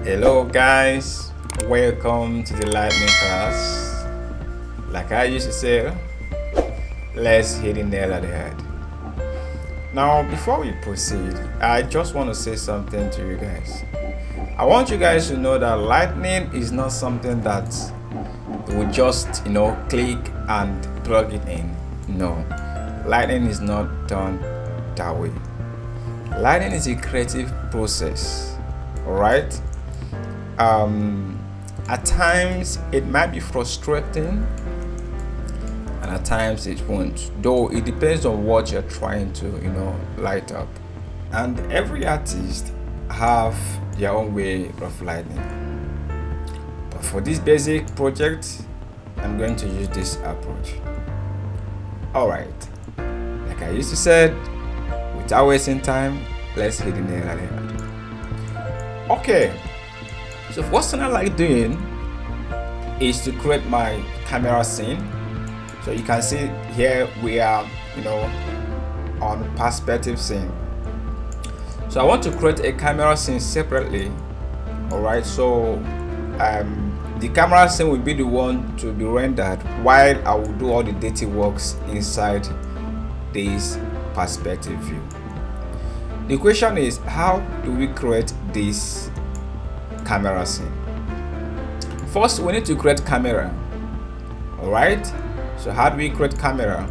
Hello guys, welcome to the lightning class. Like I used to say, let's hit the nail at the head. Now before we proceed, I just want to say something to you guys. I want you guys to know that lightning is not something that we just click and plug it in. No, lightning is not done that way. Lightning is a creative process. Alright, at times it might be frustrating and at times it won't, though it depends on what you're trying to light up. And every artist have their own way of lighting, but for this basic project I'm going to use this approach. Alright, like I used to say, without wasting time, let's hit the nail on the head. Okay, so first thing I like doing is to create my camera scene. So you can see here we are on perspective scene. So I want to create a camera scene separately. Alright, so the camera scene will be the one to be rendered while I will do all the dirty works inside this perspective view. The question is, how do we create this camera scene? First, we need to create camera. Alright, so how do we create camera?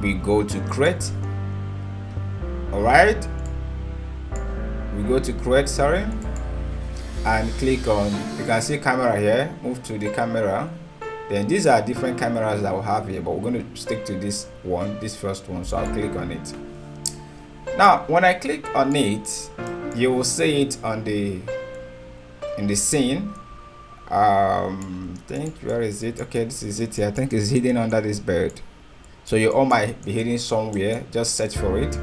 We go to create. Alright, we go to create, and click on, you can see camera here, move to the camera. Then these are different cameras that we have here, but we're going to stick to this one, this first one, so I'll click on it. Now when I click on it, you will see it on in the scene. Think, where is it? Okay, this is it here. I think it's hidden under this bed, so you all might be hidden somewhere. Just search for it,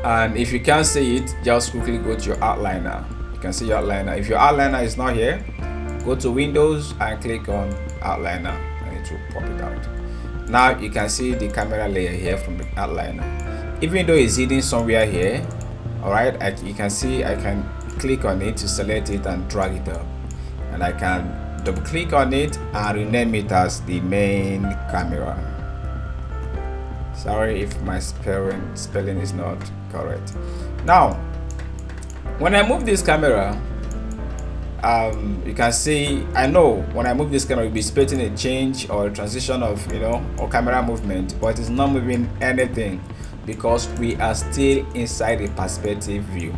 and if you can't see it, just quickly go to your outliner. You can see your outliner. If your outliner is not here, go to Windows and click on outliner and it will pop it out. Now you can see the camera layer here from the outliner. Even though it's hidden somewhere here, alright, you can see I can click on it to select it and drag it up, and I can double click on it and rename it as the main camera. Sorry if my spelling is not correct. Now when I move this camera, you can see, I know when I move this camera you'll be expecting a change or a transition of or camera movement, but it's not moving anything because we are still inside a perspective view.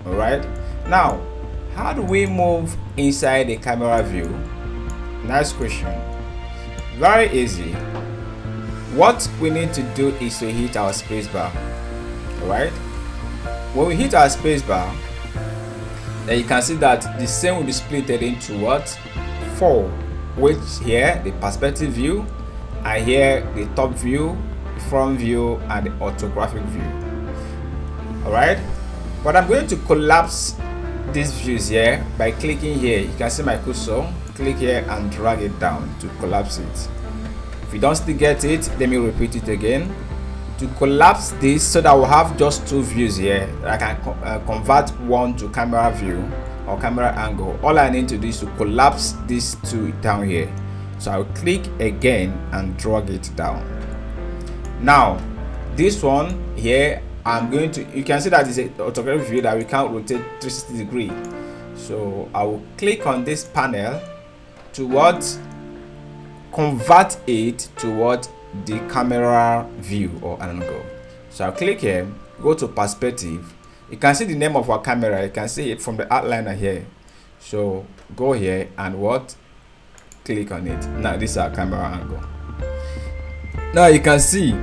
Alright, now how do we move inside the camera view? Nice question. Very easy. What we need to do is to hit our spacebar. Alright, when we hit our spacebar, then you can see that the scene will be split into what? 4, which here the perspective view, and here the top view, front view, and the orthographic view. Alright, but I'm going to collapse these views here by clicking here. You can see my cursor, click here and drag it down to collapse it. If you don't still get it, let me repeat it again. To collapse this so that we'll have just 2 views here, I can convert one to camera view or camera angle. All I need to do is to collapse these 2 down here. So I'll click again and drag it down. Now this one here, I'm going to, you can see that it's an orthographic view that we can't rotate 360 degrees. So I will click on this panel to what? Convert it to what? The camera view or angle. So I'll click here, go to perspective. You can see the name of our camera, you can see it from the outliner here. So go here and what? Click on it. Now this is our camera angle. Now you can see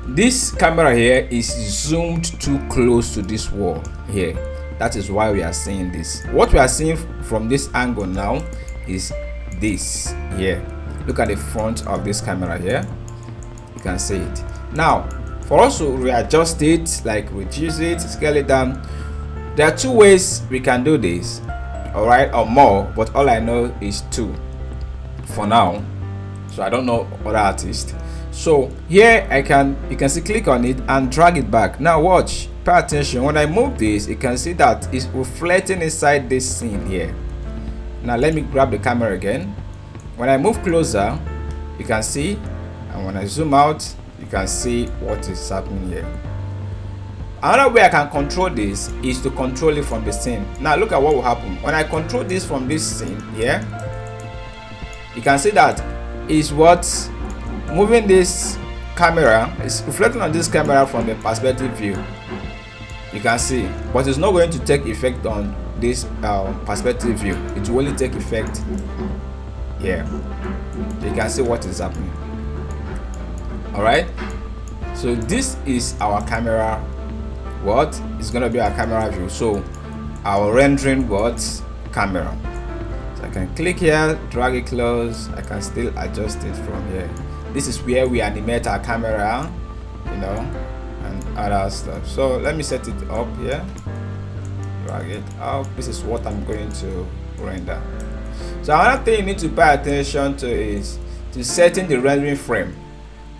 this camera here is zoomed too close to this wall here. That is why we are seeing this. What we are seeing from this angle now is this here. Look at the front of this camera here. You can see it. Now for us to readjust it, like reduce it, scale it down, there are 2 ways we can do this. Alright, or more, but all I know is 2 for now, so I don't know other artists. So here you can see, click on it and drag it back. Now watch, pay attention, when I move this, you can see that it's reflecting inside this scene here. Now let me grab the camera again. When I move closer, you can see, and when I zoom out, you can see what is happening here. Another way I can control this is to control it from the scene. Now look at what will happen when I control this from this scene here. You can see that is what moving this camera is reflecting on this camera from the perspective view. You can see, but it's not going to take effect on this perspective view. It will only take effect here. You can see what is happening. All right, so this is our camera. What is going to be our camera view? So our rendering what camera. So I can click here, drag it close. I can still adjust it from here. This is where we animate our camera, you know, and other stuff. So let me set it up here, drag it up. This is what I'm going to render. So another thing you need to pay attention to is to setting the rendering frame.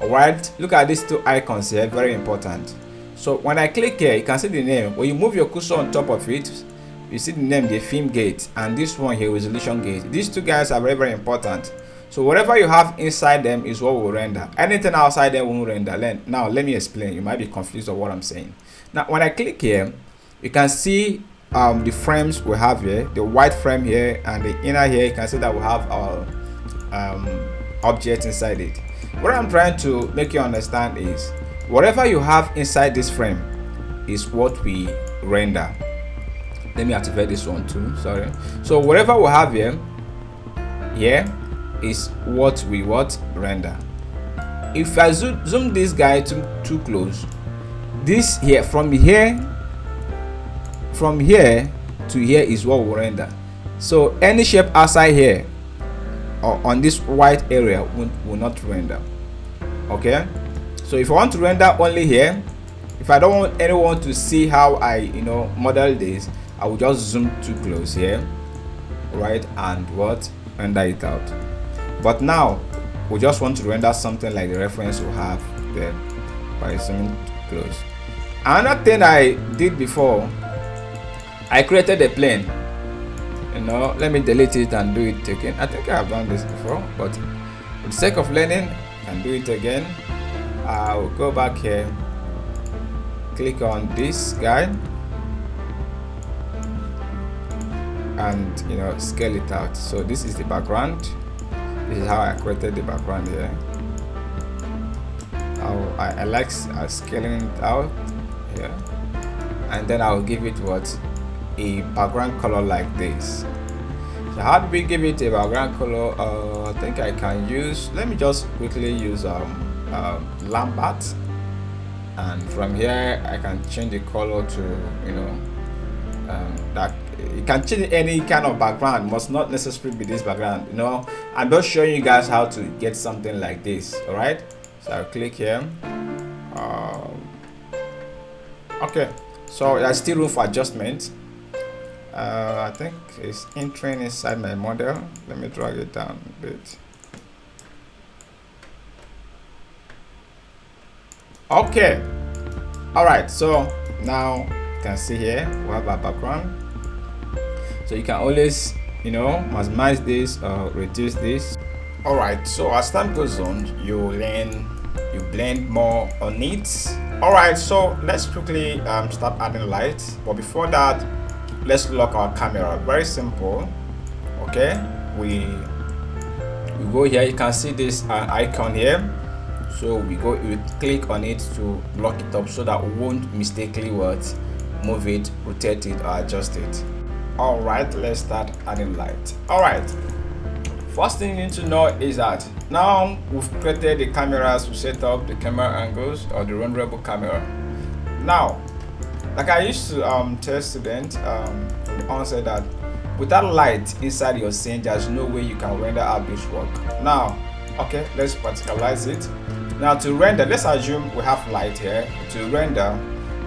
All right, look at these two icons here, very important. So when I click here, you can see the name. When you move your cursor on top of it, you see the name, the film gate, and this one here, resolution gate. These two guys are very, very important. So whatever you have inside them is what will render. Anything outside them won't render. Now let me explain. You might be confused of what I'm saying. Now when I click here, you can see the frames we have here, the white frame here and the inner here. You can see that we have our object inside it. What I'm trying to make you understand is whatever you have inside this frame is what we render. Let me activate this one too, sorry. So whatever we have here is what we render. If I zoom this guy too close, this here from here to here is what we render. So any shape outside here or on this white area will not render. Okay, so if I want to render only here, if I don't want anyone to see how I model this, I will just zoom too close here, right, and render it out. But now we just want to render something like the reference we have there by zooming close. Another thing I did before, I created a plane. Let me delete it and do it again. I think I have done this before, but for the sake of learning, I can do it again. I will go back here, click on this guy, and scale it out. So this is the background. This is how I created the background here. I like scaling it out here, and then I will give it a background color like this. So how do we give it a background color? I think I can use, let me just quickly use Lambert, and from here I can change the color to that. You can change any kind of background, must not necessarily be this background. I'm just showing you guys how to get something like this. All right, so I'll click here. Okay, so there's still room for adjustment. I think it's entering inside my model. Let me drag it down a bit. Okay, all right, so now you can see here we have our background. So you can always maximize this or reduce this. All right, so as time goes on, you blend more on it. All right, so let's quickly start adding light, but before that, let's lock our camera. Very simple. Okay, we go here. You can see this icon here. So we click on it to lock it up so that we won't mistakenly move it, rotate it, or adjust it. All right, let's start adding light. All right, first thing you need to know is that now we've created the cameras, we set up the camera angles or the renderable camera. Now, like I used to tell students from the onset, that without light inside your scene, there's no way you can render out this work. Now, okay, let's practicalize it. Now to render, let's assume we have light here. To render,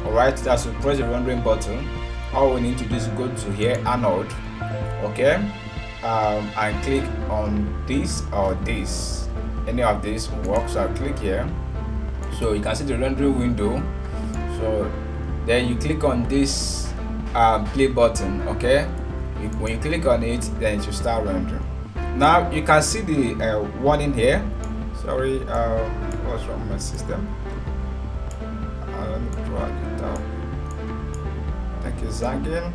all right, that's to press the rendering button. All we need to do is go to here, anode, okay, and click on this or this. Any of these will work. So I'll click here. So you can see the rendering window. So then you click on this play button. Okay, when you click on it, then it will start rendering. Now you can see the warning here. Sorry, what's wrong with my system? Let me drag it up. Thank you, Zangin.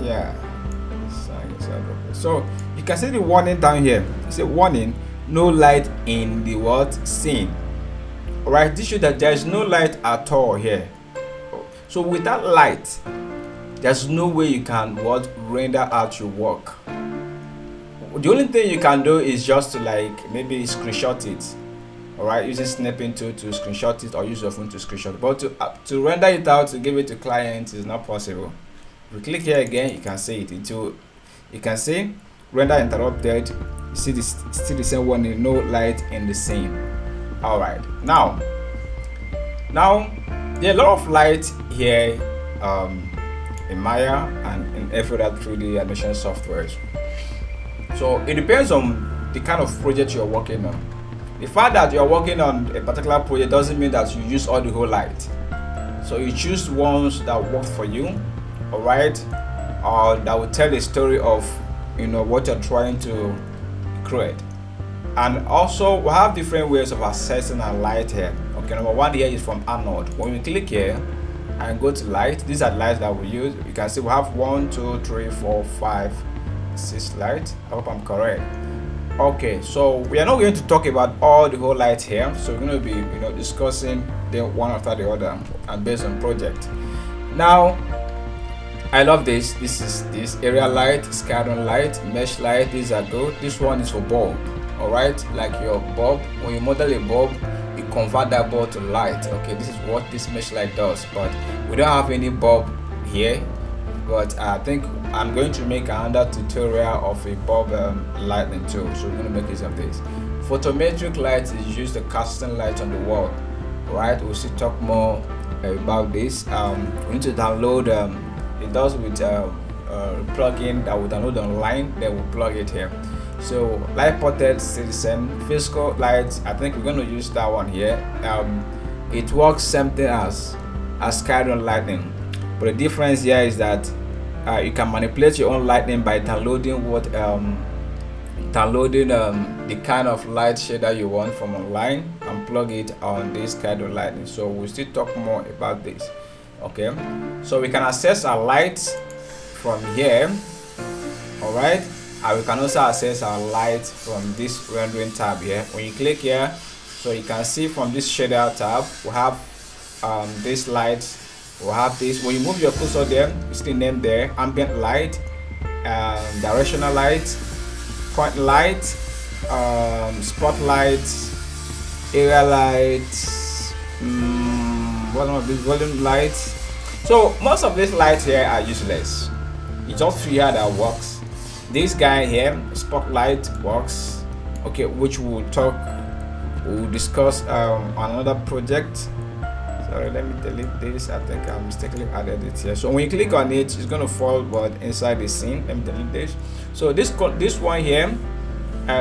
Yeah, so you can see the warning down here. It's a warning: no light in the what scene. All right, this shows that there is no light at all here. So without light, there's no way you can what render out your work. The only thing you can do is just to like maybe screenshot it. All right, using snapping tool to screenshot it, or use your phone to screenshot it. But to render it out, to give it to client, is not possible. If you click here again, you can see it. You can see render interrupted. You see this still the same warning: no light in the scene. All right, now there are a lot of light here in Maya and in every other 3D animation software. So it depends on the kind of project you're working on. The fact that you're working on a particular project doesn't mean that you use all the whole light. So you choose ones that work for you, all right, or that will tell a story of what you're trying to create. And also we have different ways of accessing our light here. Okay, number one here is from Anode. When we click here and go to light, these are lights that we use. You can see we have 1, 2, 3, 4, 5, 6 lights. I hope I'm correct. Okay, so we are not going to talk about all the whole lights here. So we're going to be discussing them one after the other and based on project. Now I love this. This is this area light, scattering light, mesh light. These are good. This one is for bulb. All right, like your bulb. When you model a bulb, you convert that bulb to light. Okay, this is what this mesh light does. But we don't have any bulb here. But I think I'm going to make another tutorial of a bulb lighting tool. So we're going to make use of this. Photometric light is used to casting light on the wall. All right, we'll still talk more about this. We need to download. It does with plugin that we download online. Then we'll plug it here. So light ported still the same. Physical lights, I think we're going to use that one here. It works same thing as scattering lightning, but the difference here is that you can manipulate your own lightning by downloading the kind of light shader you want from online and plug it on this kind of lightning. So we'll still talk more about this. Okay, so we can access our lights from here. All right, and we can also access our light from this rendering tab here. When you click here, so you can see from this shader tab we have this light. We'll have this. When you move your cursor there, you see the name there: ambient light, directional light, point light, spotlight, area light, one of these volume lights. So most of these lights here are useless. It's just here that works. This guy here, spotlight, works. Okay, which we'll discuss on another project. Sorry, let me delete this. I think I mistakenly added it here. So when you click on it, it's going to fall but inside the scene. Let me delete this. So this one here,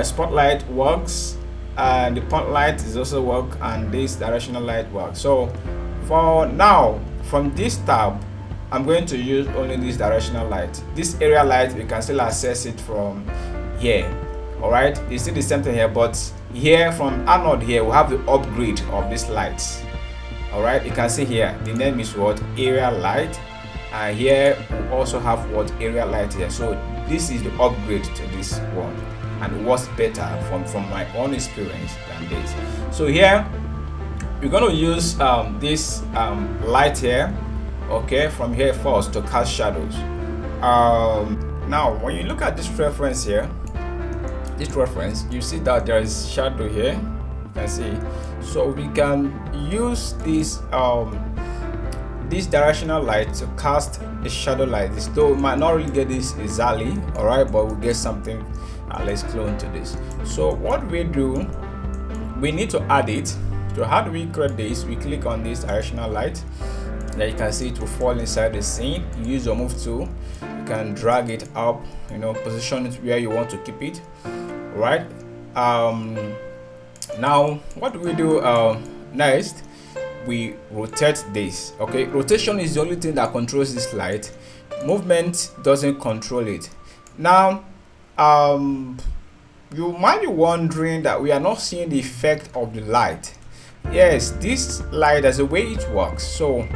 spotlight works, and the point light is also work, and this directional light works. So for now, from this tab, I'm going to use only this directional light. This area light, we can still access it from here. All right, you see the same thing here, but here from Anode here, we have the upgrade of these lights. All right, you can see here the name is what, area light, and here we also have what, area light here. So this is the upgrade to this one, and it works better from my own experience than this. So here we're going to use this light here, okay, from here first to cast shadows. Now when you look at this reference here, you see that there is shadow here. You can see. So we can use this this directional light to cast a shadow like this. Though we might not really get this exactly, all right, but we'll get something let's clone to this. So what we do, we need to add it. So how do we create this? We click on this directional light. Now you can see it will fall inside the scene. You use your move tool. You can drag it up, position it where you want to keep it. All right. Now what do we do next? we rotate this. Okay, rotation is the only thing that controls this light. Movement doesn't control it. Now you might be wondering that we are not seeing the effect of the light. Yes, this light, there's a way it works. So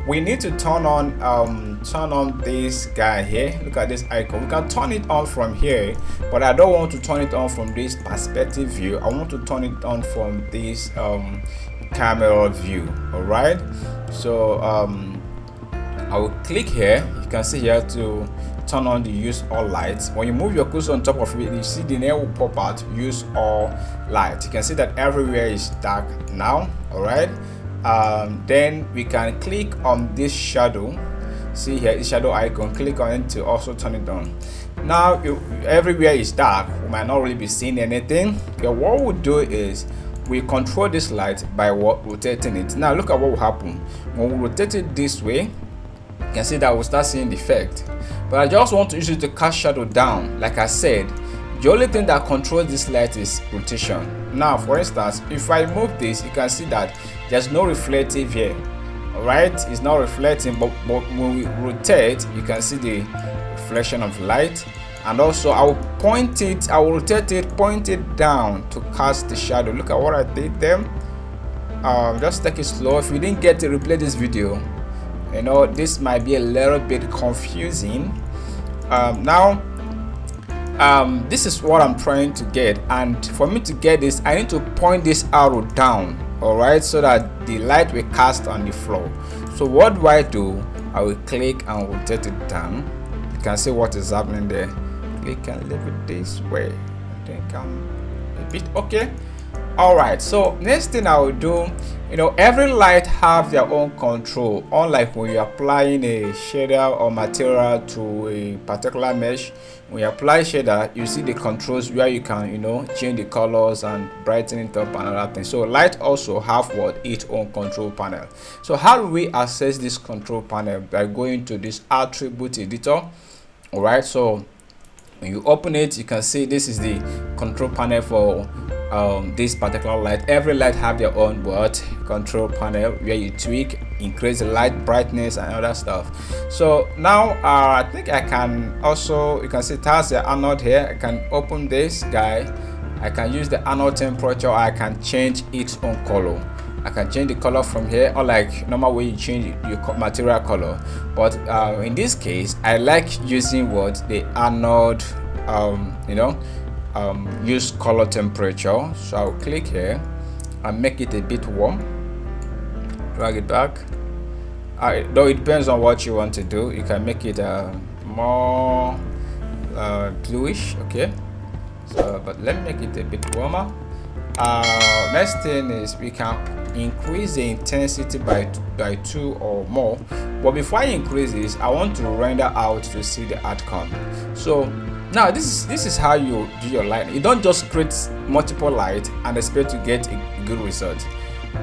we need to turn on this guy here. Look at this icon. We can turn it on from here, but I don't want to turn it on from this perspective view. I want to turn it on from this camera view. All right, so I will click here. You can see here to turn on the use all lights. When you move your cursor on top of it, you see the name will pop out, use all light. You can see that everywhere is dark now. All right, then we can click on this shadow. See here, the shadow icon, click on it to also turn it on. Now everywhere is dark, we might not really be seeing anything. Okay, what we'll do is we control this light by rotating it. Now look at what will happen when we rotate it this way. You can see that we'll start seeing the effect, but I just want to use it to cast shadow down. Like I said, the only thing that controls this light is rotation. Now for instance, if I move this, you can see that there's no reflective here. All right, it's not reflecting, but when we rotate, you can see the reflection of light. And also I will rotate it, point it down to cast the shadow. Look at what I did there. Just take it slow. If you didn't get to replay this video, you know this might be a little bit confusing. This is what I'm trying to get, and for me to get this, I need to point this arrow down. All right, so that the light will cast on the floor. So what do? I will click and rotate it down. You can see what is happening there. Click and leave it this way. I think I'm a bit okay. All right, so next thing I will do, you know, every light have their own control. Unlike when you're applying a shader or material to a particular mesh, when you apply shader, you see the controls where you can, you know, change the colors and brighten it up and other things. So light also have its own control panel. So how do we access this control panel? By going to this attribute editor. All right, so when you open it, you can see this is the control panel for this particular light. Every light have their own control panel where you tweak, increase the light brightness and other stuff. So now I think I can also, you can see it has the anode here. I can open this guy. I can use the anode temperature. I can change its own color. I can change the color from here, or like normal way you change your material color. But in this case, I like using the anode use color temperature. So I'll click here and make it a bit warm, drag it back. Though it depends on what you want to do, you can make it more bluish. Okay, so but let me make it a bit warmer. Next thing is we can increase the intensity by 2 or more. But before I increase this, I want to render out to see the outcome. So now this is how you do your light. You don't just create multiple light and expect to get a good result.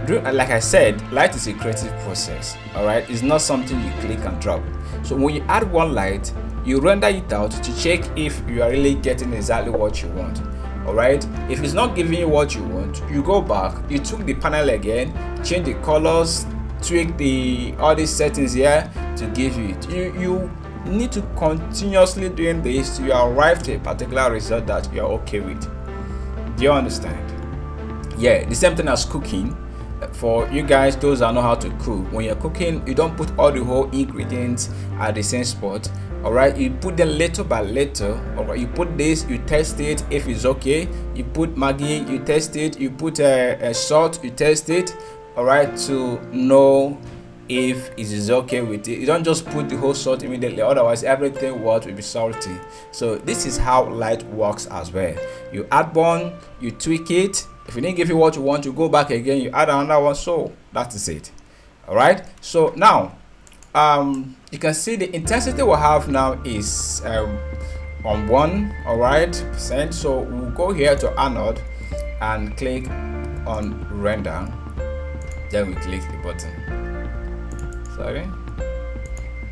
Like I said, light is a creative process. All right, it's not something you click and drop. So when you add one light, you render it out to check if you are really getting exactly what you want. All right, if it's not giving you what you want, you go back, you tweak the panel again, change the colors, tweak all these settings here to give you it. You need to continuously doing this to arrive to a particular result that you are okay with. Do you understand? Yeah, the same thing as cooking. For you guys, those that know how to cook, when you're cooking, you don't put all the whole ingredients at the same spot. All right, you put them little by little. All right, you put this, you test it if it's okay. You put Maggi, you test it. You put salt, you test it. All right, to know if it is okay with it. You don't just put the whole salt immediately, otherwise everything will be salty. So this is how light works as well. You add one, you tweak it. If it didn't give you what you want, you go back again, you add another one. So that is it. All right, so now you can see the intensity we have now is on 1, all right, percent. So we'll go here to anode and click on render, then we click the button. Sorry.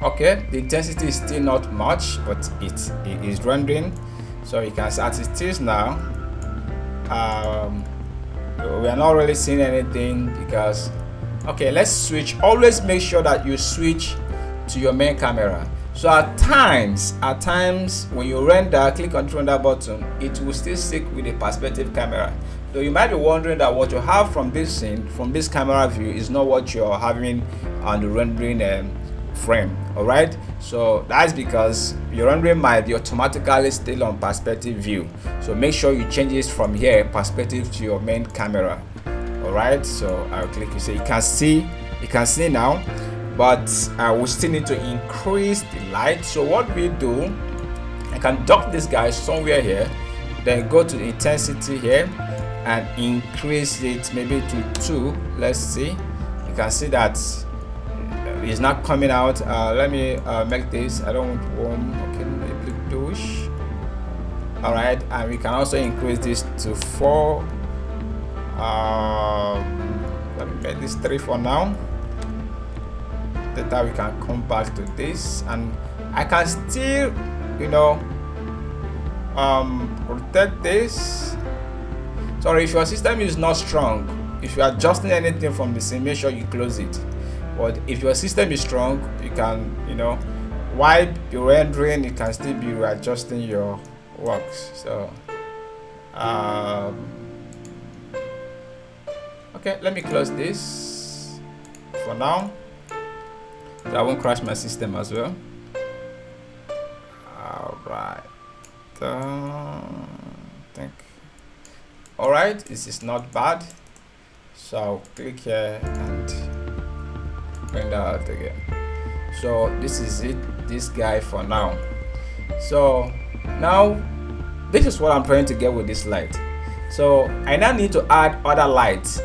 Okay, the intensity is still not much, but it is rendering. So you can see as it is now, we are not really seeing anything because Okay, let's switch. Always make sure that you switch to your main camera. So at times when you render, click on the render button, it will still stick with the perspective camera. So you might be wondering that what you have from this scene, from this camera view, is not what you're having on the rendering frame. All right, so that's because your rendering might be automatically still on perspective view. So make sure you change it from here, perspective, to your main camera. All right, so I'll click. You see, you can see now, but we still need to increase the light. So what we do, I can dock this guy somewhere here, then go to the intensity here and increase it maybe to 2. Let's see. You can see that it's not coming out. Let me make this. I don't want warm. Okay, maybe bluish. All right, and we can also increase this to 4. Let me make this 3 for now. That we can come back to this, and I can still, rotate this. Sorry, if your system is not strong, if you are adjusting anything from the scene, make sure you close it. But if your system is strong, you can, while you're rendering, you can still be readjusting your works. So okay, let me close this for now, so I won't crash my system as well. All right, all right, this is not bad. So I'll click here and bring that out again. So this is it, this guy for now. So now this is what I'm trying to get with this light. So I now need to add other lights,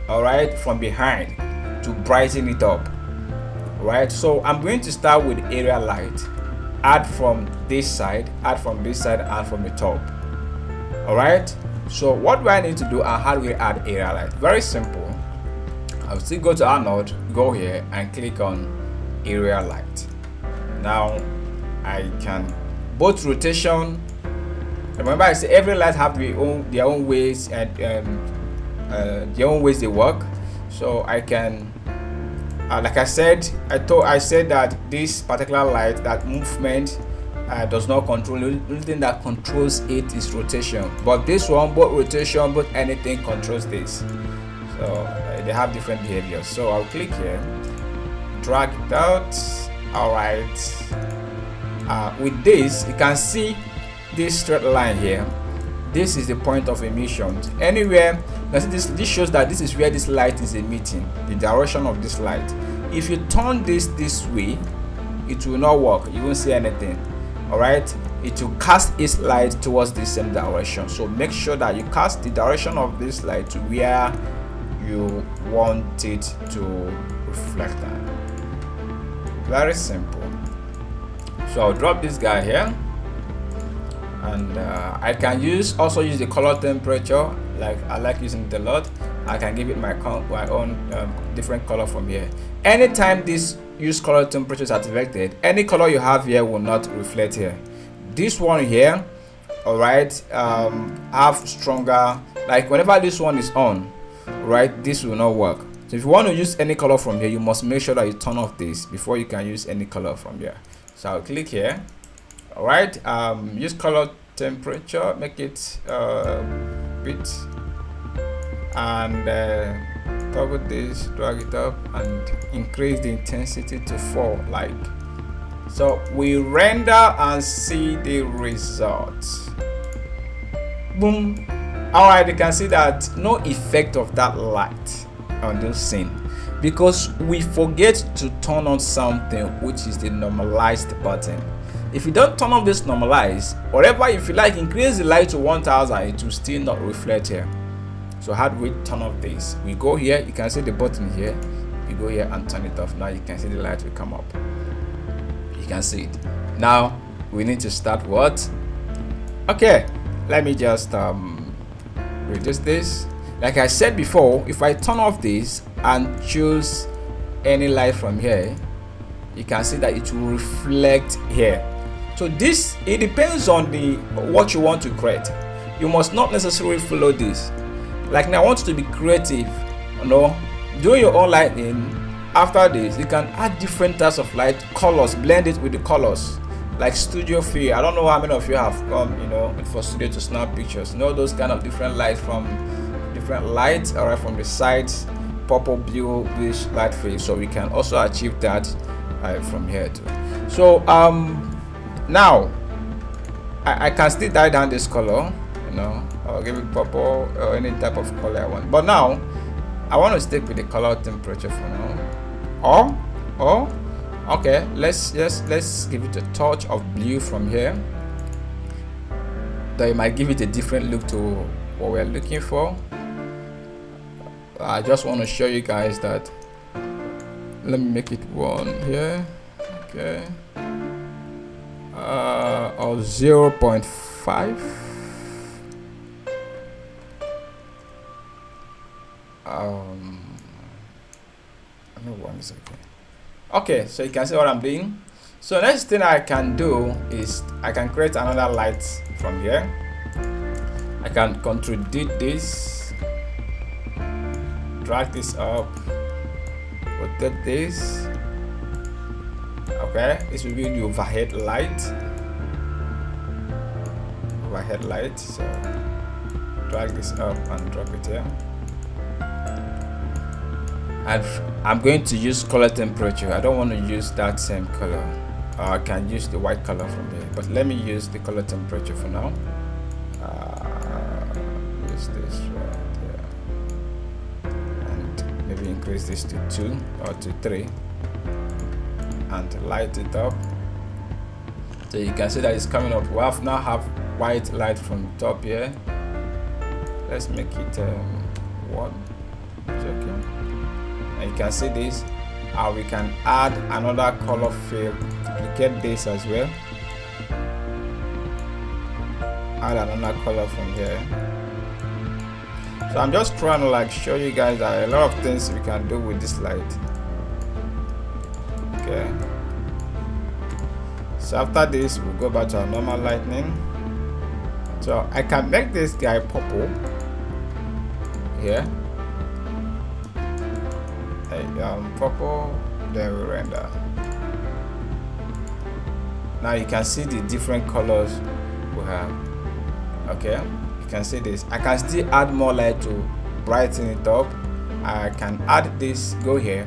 all right, from behind to brighten it up. Right, so I'm going to start with area light. Add from this side, add from this side, and from the top. All right, so what do I need to do, and how do we add area light? Very simple. I'll still go to our node, go here and click on area light. Now I can both rotation. Remember, I say every light have their own ways, and their own ways they work. So I can, like I said, I said that this particular light, that movement does not control. The only thing that controls it is rotation. But this one, both rotation, both anything controls this. So they have different behaviors. So I'll click here, drag it out. All right. With this, you can see this straight line here. This is the point of emission. Anywhere, this shows that this is where this light is emitting, the direction of this light. If you turn this way, it will not work. You won't see anything. All right, it will cast its light towards the same direction. So make sure that you cast the direction of this light to where you want it to reflect on. Very simple. So I'll drop this guy here, and I can also use the color temperature. Like I like using it a lot. I can give it my own different color from here. Anytime this use color temperature is activated, any color you have here will not reflect here. This one here, all right, have stronger, like whenever this one is on, right, this will not work. So if you want to use any color from here, you must make sure that you turn off this before you can use any color from here. So I'll click here. All right, use color temperature, make it bit, and toggle this, drag it up, and increase the intensity to 4, like so. We render and see the results. Boom. All right, you can see that no effect of that light on this scene, because we forget to turn on something, which is the normalized button. If you don't turn on this normalize, whatever, if you like increase the light to 1000, it will still not reflect here. So how do we turn off this? We go here, you can see the button here, you go here and turn it off. Now you can see the light will come up, you can see it. Now we need to start what? Okay, let me just reduce this. Like I said before, if I turn off this and choose any light from here, you can see that it will reflect here. So this, it depends on what you want to create. You must not necessarily follow this. Like now I want you to be creative, do your own lighting. After this, you can add different types of light colors, blend it with the colors, like studio feel. I don't know how many of you have come, you know, for studio to snap pictures. You know, those kind of different lights from different lights, all right, from the sides, purple, blue, bluish light fade. So we can also achieve that from here too. So now I can still dye down this color, you know, I'll give it purple or any type of color I want. But now I want to stick with the color temperature for now. Or okay, let's give it a touch of blue from here. That might give it a different look to what we're looking for. I just want to show you guys that. Let me make it one here. Okay. Or 0.5. No, one is okay. Okay, so you can see what I'm doing. So next thing I can do is I can create another light from here. I can Ctrl D this, drag this up, rotate this. Okay, this will be the overhead light. So drag this up and drop it here. And I'm going to use color temperature. I don't want to use that same color. I can use the white color from here, but let me use the color temperature for now. Use this right here, and maybe increase this to 2 or to 3, and light it up. So you can see that it's coming up. We now have white light from the top here. Let's make it 1. Okay. And you can see this. We can add another color fill, duplicate this as well, add another color from here. So I'm just trying to like show you guys that a lot of things we can do with this light. Okay, so after this we'll go back to our normal lighting. So I can make this guy purple here. Purple, then we render. Now you can see the different colors we have. Okay, you can see this. I can still add more light to brighten it up. I can add this, go here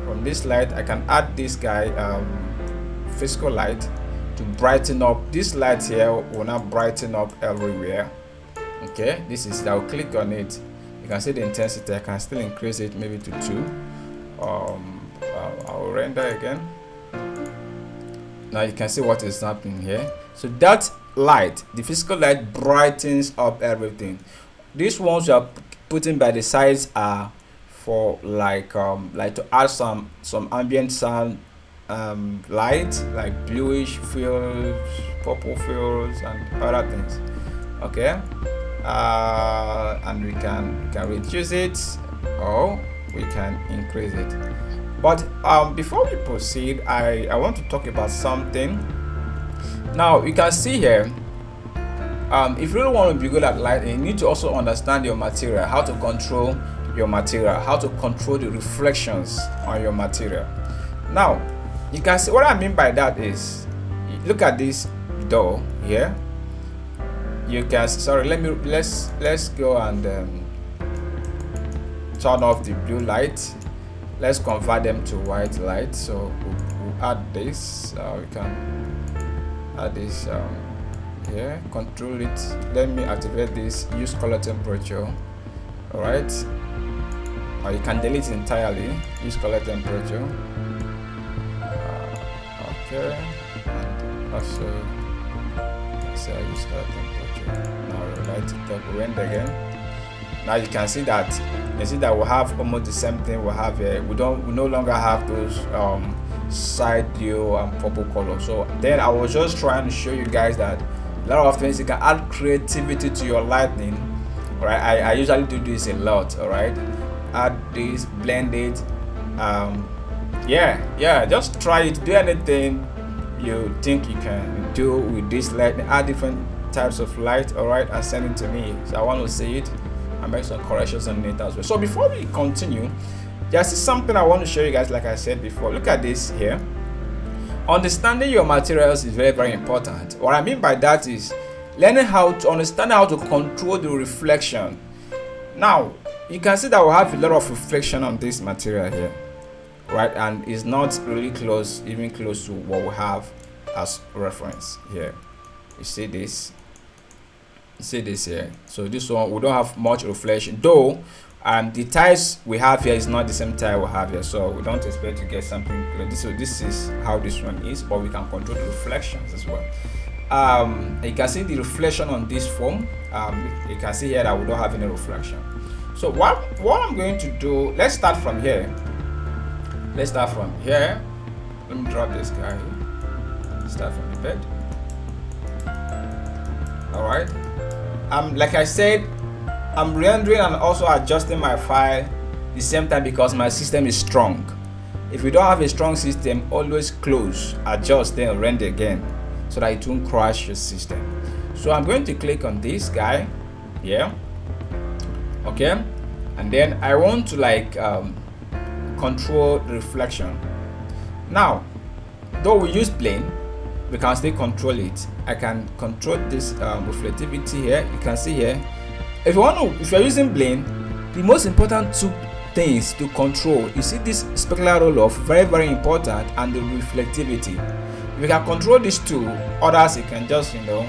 from this light. I can add this guy physical light to brighten up. This light here will now brighten up everywhere. Okay, this is, I'll click on it. You can see the intensity. I can still increase it maybe to 2. I'll render again. Now you can see what is happening here. So that light, the physical light, brightens up everything. These ones you are putting by the sides are for like to add some ambient sound light, like bluish fields, purple fields, and other things. Okay, and we can reduce it or we can increase it. But before we proceed, I want to talk about something. Now you can see here, if you really want to be good at lighting, you need to also understand your material, how to control your material, how to control the reflections on your material. Now you can see what I mean by that is, look at this door here. You can, sorry, let's go and turn off the blue light. Let's convert them to white light. So we'll add this. We can add this here, control it. Let me activate this, use color temperature. All right, or you can delete it entirely, use color temperature. Okay, and also say use color temperature. Now we light it up, we render again. Now you can see that we have almost the same thing we have here. We no longer have those side blue and purple color. So then I was just trying to show you guys that a lot of things you can add creativity to your lighting. All right, I usually do this a lot. All right, add this, blend it. Yeah, just try it. Do anything you think you can do with this light. Add different types of light. All right, and send it to me. So I want to see it and make some corrections on it as well. So before we continue, Just something I want to show you guys. Like I said before, look at this here. Understanding your materials is very, very important. What I mean by that is learning how to understand how to control the reflection. Now you can see that we have a lot of reflection on this material here, right? And it's not really close, even close to what we have as reference here. You see this? You see this here? So this one, we don't have much reflection, though. The tiles we have here is not the same tile we have here, so we don't expect to get something like this. So this is how this one is, but we can control the reflections as well. You can see the reflection on this foam. You can see here that we don't have any reflection. So what I'm going to do, let's start from here. Let's start from here. Let me drop this guy here. Start from the bed. All right. Like I said, I'm rendering and also adjusting my file at the same time because my system is strong. If you don't have a strong system, always close, adjust, then render again so that it won't crash your system. So I'm going to click on this guy here. Okay, and then I want to like control the reflection. Now, though we use plane, we can still control it. I can control this reflectivity here. You can see here. If you're using plane, the most important two things to control, you see this specular roll-off, very, very important, and the reflectivity. If you can control these two, others you can just roll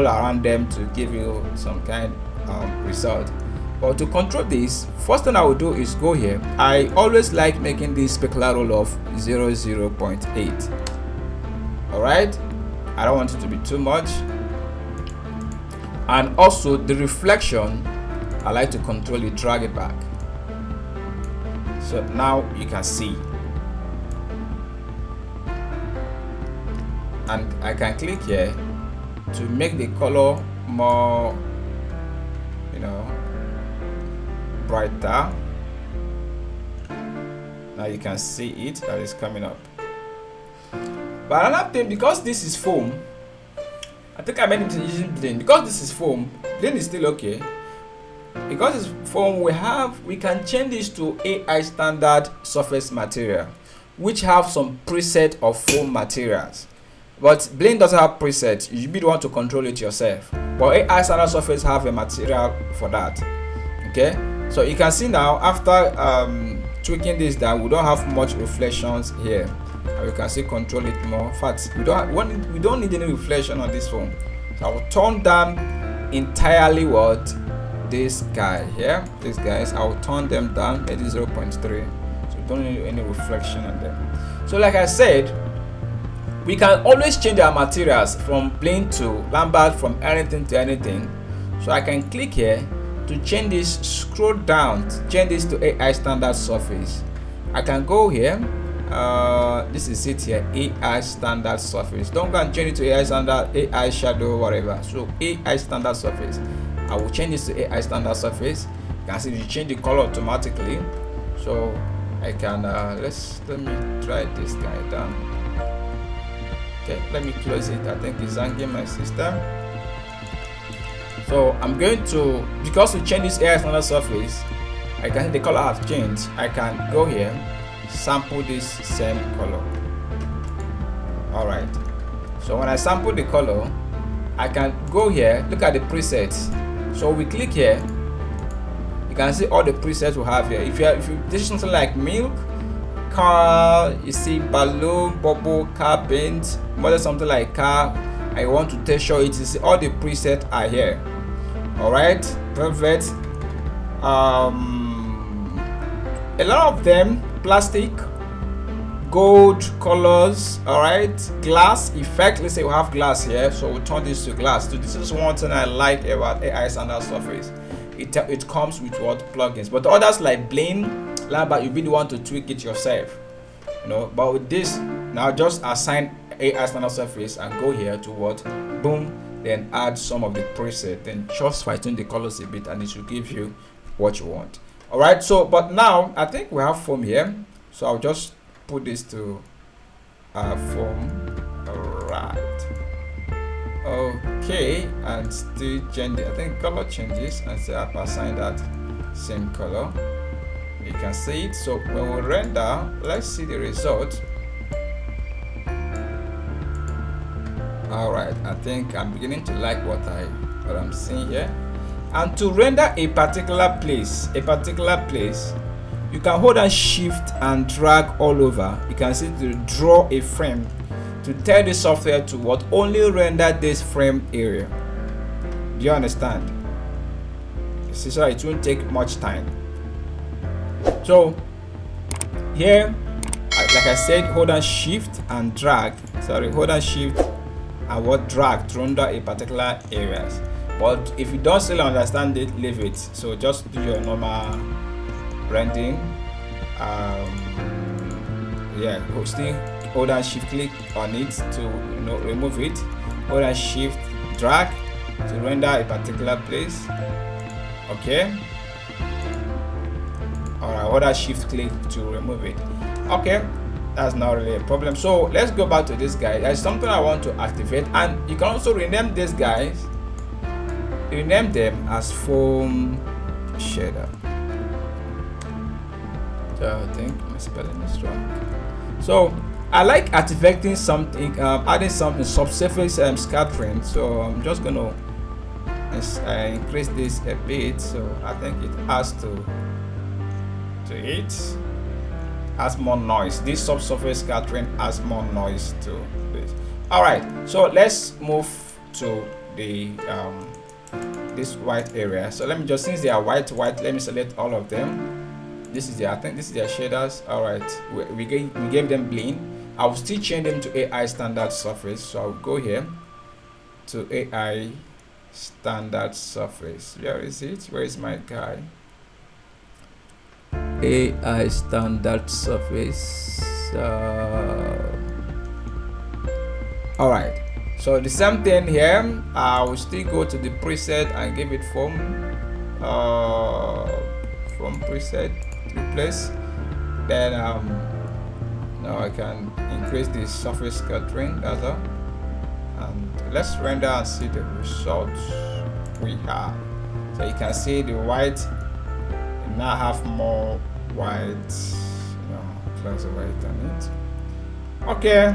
around them to give you some kind of result. But to control this, first thing I will do is go here. I always like making this specular roll-off 0.8. All right, I don't want it to be too much. And also the reflection, I like to control it, drag it back. So now you can see. And I can click here to make the color more, brighter. Now you can see it that is coming up. But another thing, because this is foam, I think I made it using plane. Because this is foam, plane is still okay. Because it's foam, we can change this to AI standard surface material, which have some preset of foam materials. But Blend doesn't have preset. You be the one to control it yourself. But AI standard surface have a material for that. Okay, so you can see now after tweaking this down, we don't have much reflections here. We can see control it more. In fact, we don't need any reflection on this foam. So I will turn down entirely what this guy here, these guys, I will turn them down maybe 0.3. So we don't need any reflection on them. So like I said, we can always change our materials from plain to Lambert, from anything to anything. So I can click here to change this, scroll down to change this to AI standard surface. I can go here. This is it here, AI standard surface. Don't go and change it to AI standard, AI shadow, whatever. So AI standard surface. I will change this to AI standard surface. You can see you change the color automatically. So I can let me try this guy down. Okay, let me close it. I think it's hanging my system. So I'm going to, because we change this AI standard surface, I can see the color has changed. I can go here, sample this same color. All right, so when I sample the color, I can go here, look at the presets. So we click here, you can see all the presets we have here. If you this is something like milk, car, you see balloon, bubble, car paint, model something like car, I want to test show it, you see all the presets are here. All right, velvet, a lot of them plastic, gold colors, all right, glass effect. Let's say we have glass here, so we'll turn this to glass. So this is one thing I like about AI standard surface. It comes with what plugins, but others like Blend, Lambert, you'll be the one to tweak it yourself, but with this now, just assign AI standard surface and go here to what, boom, then add some of the preset, then just fine-tune the colors a bit and it should give you what you want. All right, so but now I think we have foam here, so I'll just put this to foam. All right, okay, and still change it. I think color changes, and say I've assigned that same color. You can see it. So when we render, let's see the result. All right, I think I'm beginning to like what I'm seeing here. And to render a particular place, you can hold and shift and drag all over. You can see to draw a frame, to tell the software to what only render this frame area. Do you understand? See, so it won't take much time. So here, like I said, hold and shift and drag. Hold and shift and what drag to render a particular areas. But if you don't still understand it, leave it. So just do your normal rendering. Yeah, still hold and shift click on it to remove it. Hold and shift drag to render a particular place. Okay. Alright, hold and shift click to remove it. Okay, that's not really a problem. So let's go back to this guy. There's something I want to activate, and you can also rename these guys. Rename them as foam shader. So I think my spelling is wrong. So I like activating something, adding something subsurface scattering. So I'm just gonna increase this a bit. So I think it has to it has more noise. This subsurface scattering has more noise to this. All right, so let's move to the this white area. So let me just, since they are white, let me select all of them. This is I think this is their shaders. All right, we gave them blend. I will still change them to AI standard surface. So I'll go here to AI standard surface. Where is it? Where is my guy? AI standard surface. All right, so the same thing here. I will still go to the preset and give it from preset replace. Then now I can increase the surface scattering. That's all. And let's render and see the results we have. So you can see the white now have more white, close the white on it. Okay.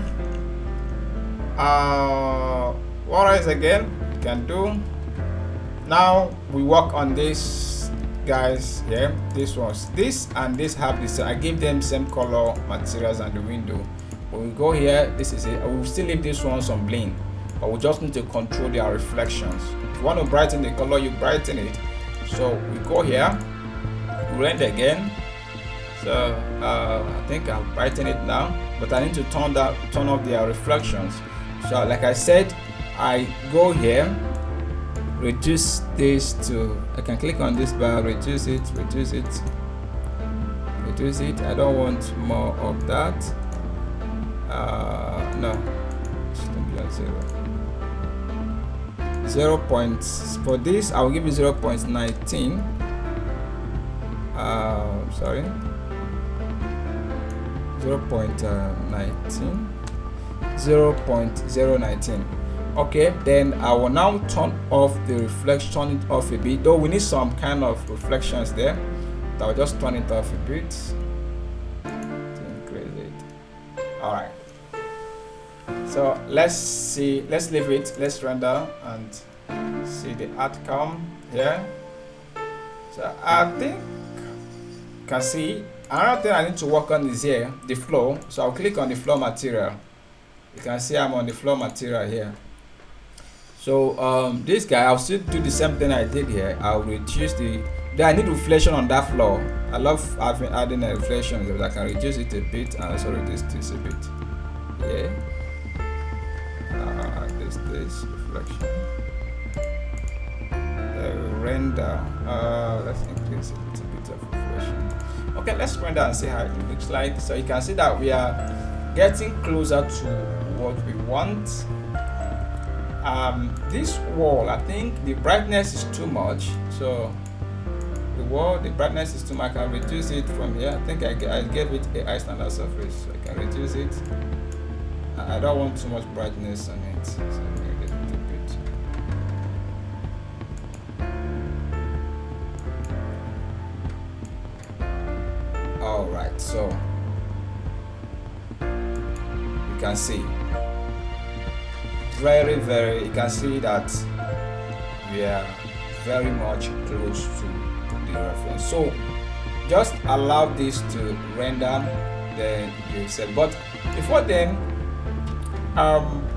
What else again you can do? Now we work on this guys here. This and this have this. I give them same color materials and the window. When we go here, this is it. I will still leave this one some blend, but we just need to control their reflections. If you want to brighten the color, you brighten it. So we go here. Render again. So I think I'll brighten it now, but I need to turn off their reflections. So like I said, I go here, reduce this to, I can click on this bar, reduce it. I don't want more of that. No, just be on 0 points. For this I'll give you 0.19. Sorry, 0.019. Okay, then I will now turn off the reflection, turn it off a bit, though we need some kind of reflections there. So I'll just turn it off a bit to increase it. All right, so let's leave it, let's render and see the outcome here. So I think you can see another thing I need to work on is here, the flow. So I'll click on the flow material. You can see I'm on the flow material here. So this guy, I'll still do the same thing I did here. I'll reduce I need reflection on that floor. I love adding a reflection, so I can reduce it a bit and also reduce this a bit. Yeah. This reflection. Render. Let's increase a little bit of reflection. Okay, let's render and see how it looks like. So you can see that we are getting closer to what we want. This wall, I think the brightness is too much. So the brightness is too much. I can reduce it from here. I think I gave it a high standard surface, so I can reduce it. I don't want too much brightness on it, so I'm going to get it a bit. Alright, so you can see you can see that we are very much close to the reference. So just allow this to render, then you set. But before then,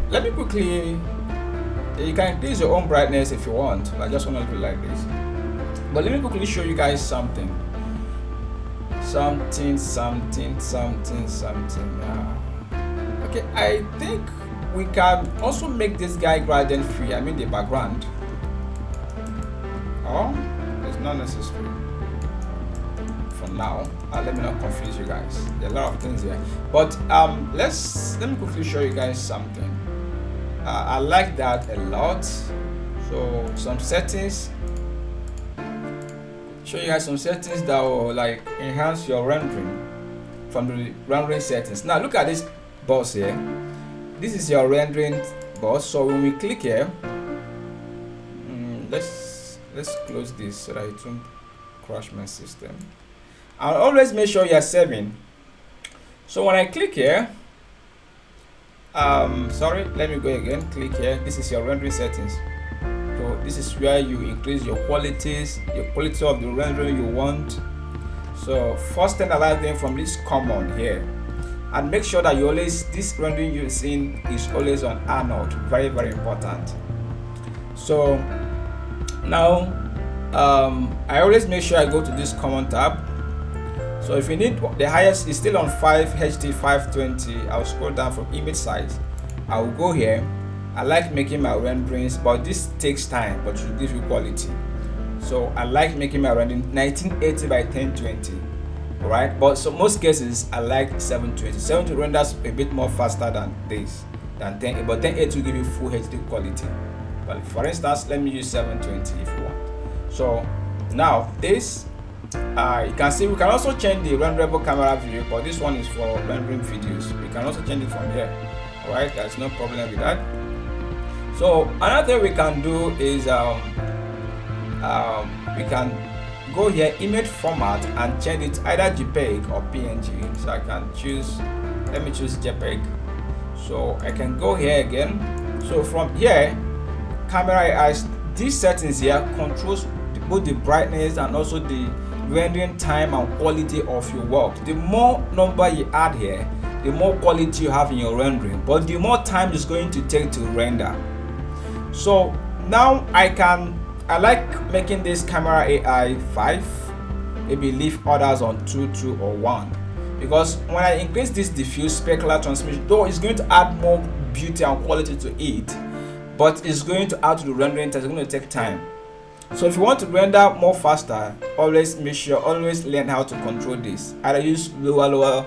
let me quickly, you can increase your own brightness if you want. I just want to do it like this, but let me quickly show you guys something. Okay, I think we can also make this guy gradient free, I mean the background. Oh, it's not necessary for now. Let me not confuse you guys. There are a lot of things here, but let me quickly show you guys something. I like that a lot. So some settings, show you guys some settings that will like enhance your rendering from the rendering settings. Now look at this box here. This is your rendering box. So when we click here, let's close this so that it won't crash my system. I'll always make sure you're saving. So when I click here, sorry, let me go again. Click here. This is your rendering settings. So this is where you increase your qualities, your quality of the rendering you want. So first thing I like doing from this common here, and make sure that you always, this rendering you're seeing is always on Arnold. Very, very important. So now I always make sure I go to this common tab. So if you need the highest is still on 5 HD 520, I'll scroll down from image size. I will go here. I like making my renderings, but this takes time, but should give you quality. So I like making my rendering 1980 by 1020. Alright, but so most cases I like 720. 720 renders a bit more faster than this, than 10, but 1080 will give you full HD quality. But for instance, let me use 720 if you want. So now this, you can see we can also change the renderable camera view, but this one is for rendering videos. We can also change it from here. Alright, there's no problem with that. So another thing we can do is we can go here, image format, and change it either JPEG or PNG. So I can choose, let me choose JPEG. So I can go here again. So from here, camera AI, these settings here controls both the brightness and also the rendering time and quality of your work. The more number you add here, the more quality you have in your rendering, but the more time it's going to take to render. So now I like making this camera AI 5, maybe leave others on 2, 2 or 1, because when I increase this diffuse specular transmission, though it's going to add more beauty and quality to it, but it's going to add to the rendering time. It's going to take time. So if you want to render more faster, always make sure, always learn how to control this. Either use lower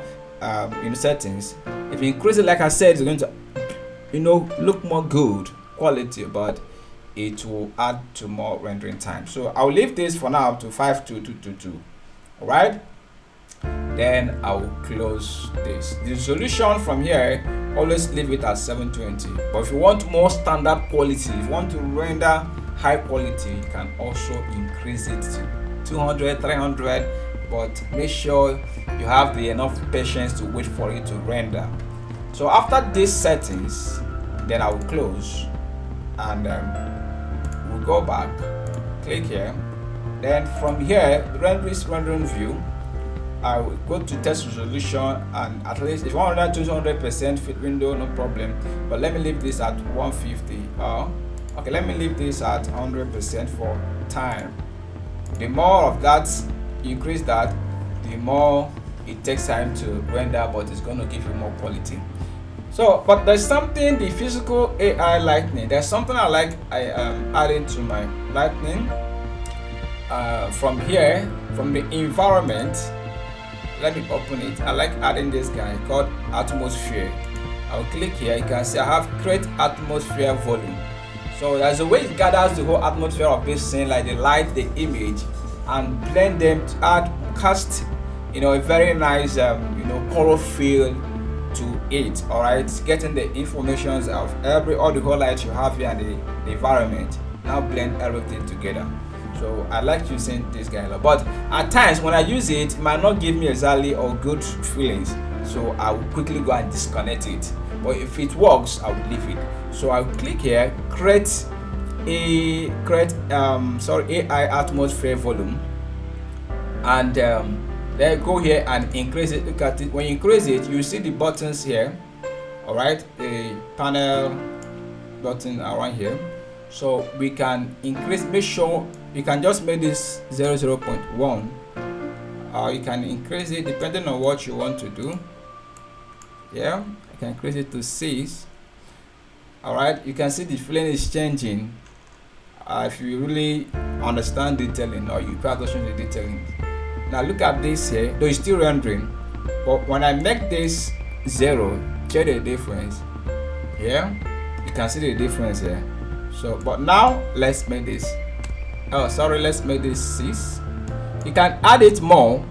settings. If you increase it, like I said, it's going to look more good quality, but it will add to more rendering time. So I'll leave this for now to 52222. All right, then I will close this. The resolution from here, always leave it at 720. But if you want more standard quality, if you want to render high quality, you can also increase it to 200, 300, but make sure you have enough patience to wait for it to render. So after these settings, then I will close, and we'll go back, click here. Then from here, rendering view, I will go to test resolution, and at least if you want to 200% fit window, no problem, but let me leave this at 150. Okay, let me leave this at 100% for time. The more of that you increase that, the more it takes time to render, but it's going to give you more quality. So, but there's something, the physical AI lightning, there's something I like adding to my lightning. From here, from the environment, let me open it. I like adding this guy called atmosphere. I'll click here. You can see I have create atmosphere volume. So there's a way it gathers the whole atmosphere of this scene, like the light, the image, and blend them to cast a very nice color feel to it. All right, getting the informations of all the whole light you have here and the environment. Now blend everything together. So I like using this guy a lot, but at times when I use it, it might not give me exactly or good feelings, so I will quickly go and disconnect it. But if it works, I will leave it. So I'll click here, create AI atmosphere volume, and then go here and increase it. Look at it. When you increase it, you see the buttons here. All right, the panel button around here. So we can increase, make sure you can just make this 0.1, or you can increase it depending on what you want to do. Yeah, I can increase it to 6. All right, you can see the feeling is changing. If you really understand detailing, or you pay attention to detailing. Now look at this here, though it's still rendering, but when I make this 0, check the difference. Yeah, you can see the difference here. So, but now let's make this, let's make this 6. You can add it more,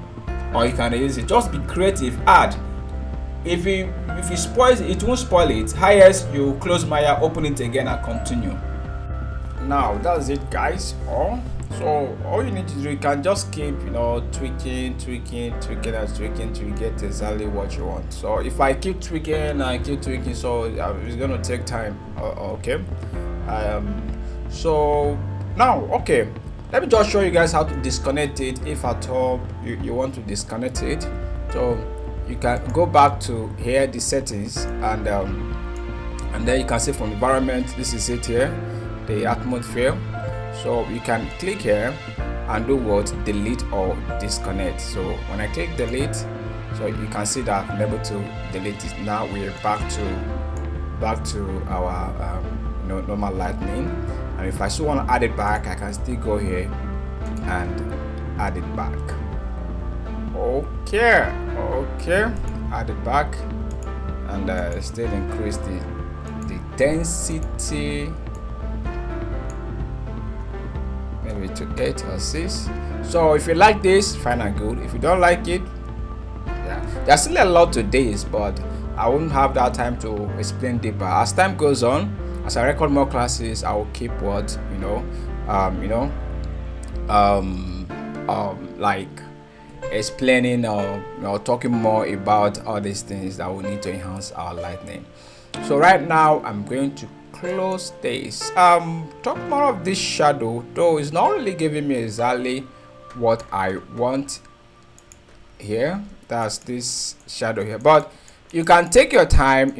or you can use it. Just be creative, add. If it spoils, it won't spoil it. Highest, you close Maya, open it again and continue. Now that's it, guys. So all you need to do, you can just keep tweaking and tweaking to get exactly what you want. So if I keep tweaking, so it's gonna take time. Okay. So now, okay, let me just show you guys how to disconnect it if at all you want to disconnect it. So you can go back to here, the settings, and then you can see from environment, this is it here, the atmosphere. So you can click here and do what? Delete or disconnect. So when I click delete, so you can see that I'm able to delete it. Now we're back to our normal lightning. And if I still want to add it back, I can still go here and add it back. Okay, add it back, and still increase the density, maybe to 8 or 6. So if you like this, fine and good. If you don't like it, yeah, there's still a lot to this, but I won't have that time to explain deeper. As time goes on, as I record more classes, I will keep what like explaining or talking more about all these things that we need to enhance our lightning. So right now I'm going to close this. Talk more of this shadow, though it's not really giving me exactly what I want here. That's this shadow here, but you can take your time,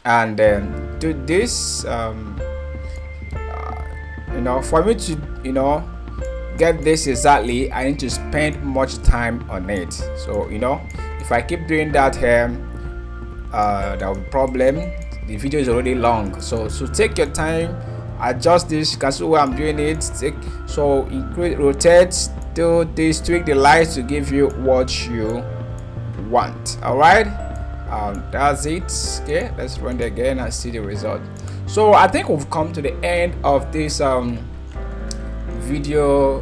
and do this. For me to get this exactly, I need to spend much time on it. So if I keep doing that here, that will be a problem. The video is already long, so take your time, adjust this. You can see where I'm doing it. So increase, rotate, do this, tweak the lights to give you what you want. All right, that's it. Okay, let's run it again and see the result. So I think we've come to the end of this video,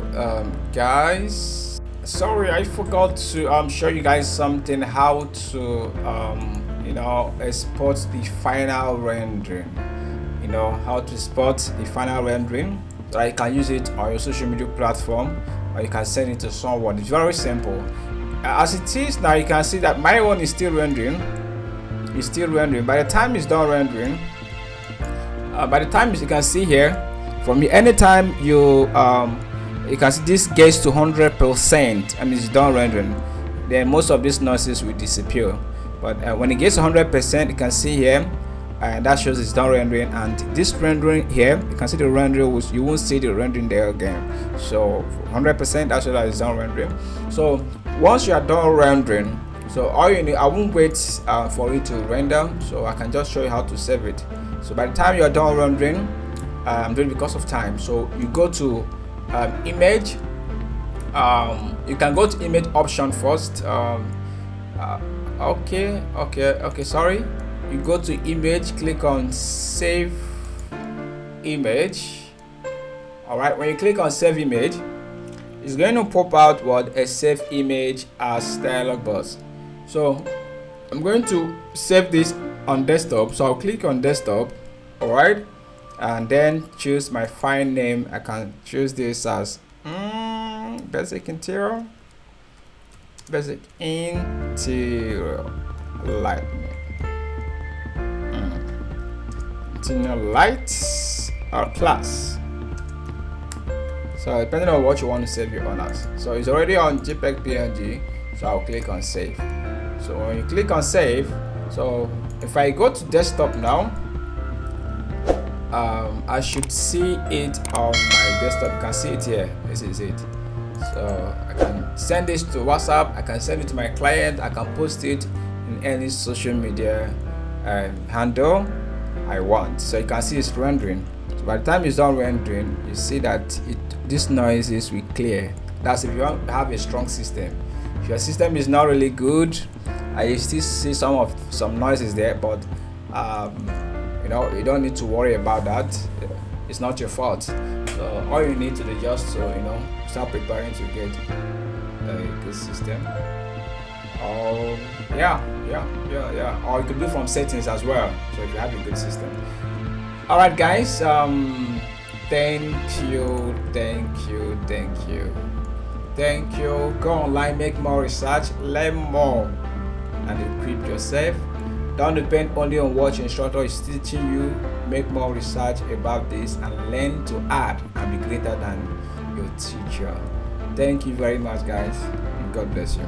guys. Sorry, I forgot to show you guys something, how to export the final rendering. How to export the final rendering, so I can use it on your social media platform, or you can send it to someone. It's very simple. As it is now, you can see that my one is still rendering. By the time it's done rendering, you can see here from me, anytime you can see this gets to 100% and it's done rendering, then most of these noises will disappear. But when it gets to 100%, you can see here, and that shows it's done rendering. And this rendering here, you can see the rendering, which you won't see the rendering there again. So 100%, that shows that it's done rendering. So once you are done rendering, so all you need, I won't wait for it to render, so I can just show you how to save it. So by the time you are done rendering, I'm doing it because of time. So you go to image. You can go to image option first. Sorry, you go to image, click on save image. All right, when you click on save image, it's going to pop out what a save image as dialog box. So I'm going to save this on desktop, so I'll click on desktop. All right, and then choose my file name. I can choose this as basic interior light, interior lights or class. So depending on what you want to save your own as. So it's already on JPEG PNG, so I'll click on save. So when you click on save, so if I go to desktop now, I should see it on my desktop. You can see it here. This is it. So I can send this to WhatsApp, I can send it to my client, I can post it in any social media handle I want. So you can see it's rendering. So by the time it's done rendering, you see that this noise will clear. That's if you want to have a strong system. If your system is not really good, you still see some noises there, but you don't need to worry about that. It's not your fault. So all you need to do is just start preparing to get a good system. Or or you could do from settings as well. So if you have a good system. All right, guys. Thank you. Go online, make more research, learn more, and equip yourself. Don't depend only on what your instructor is teaching you. Make more research about this and learn to add and be greater than your teacher. Thank you very much, guys. God bless you.